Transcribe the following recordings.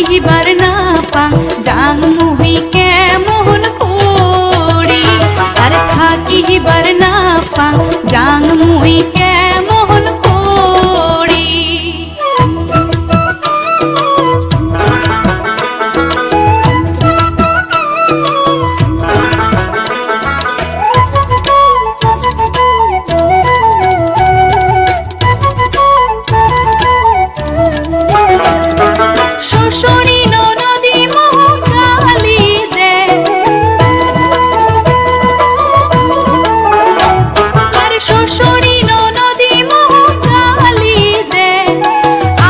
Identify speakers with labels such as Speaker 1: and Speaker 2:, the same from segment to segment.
Speaker 1: থাকিবার না পাং জাং মুই কেমন করি, আর থাকিবার না পাং জাং মুই কেমন করি। শ্বশুরি ননদি মোহ গালি দে, আর শ্বশুরি ননদি মোহ গালি দে,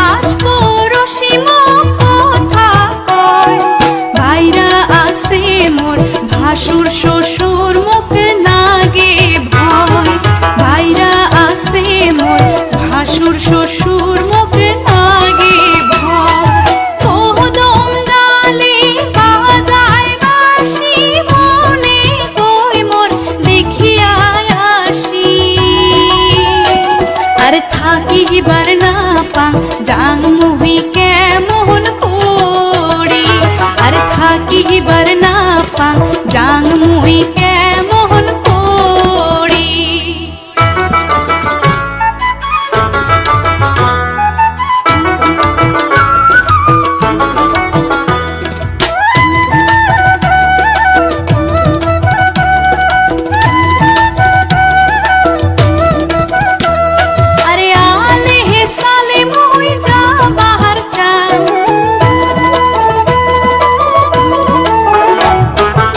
Speaker 1: আজ পড়শি মোহ কথা কয়, বাইরা আছে মোর ভাসুর শ্বশুর মুখ নাগে ভয়, বাইরা আছে মোর ভাসুর শ্বশুর মুখ নাগে ভয়। কোহদম ডালে বাজায় বাঁশি, মনে কই মোর দেখিয়া আসি, আর থাকিবার না পাং জাং মুই কেমন করি, আর থাকিবার না পাং জাং মুই কেমন করি। আরে আলে হে সালে মুই যাবার চাই,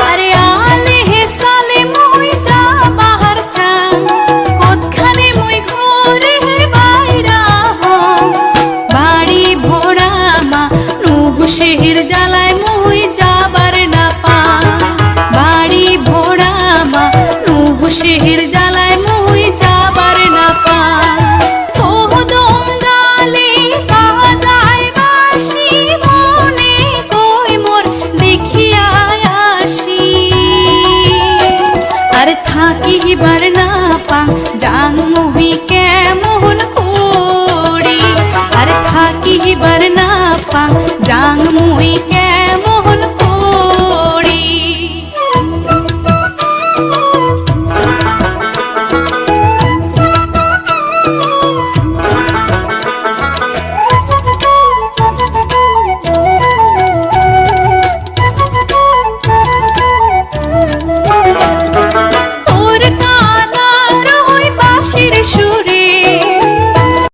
Speaker 1: আরে আলে হে সালে মুই যাবার চাই, কতখানে মুই ঘরে বাইরা হই, বাড়ি ভরা মা নুহুশের জ্বালায় মুই যাবার না পাই, বাড়ি ভরা মা নুহুশের জ্বালায়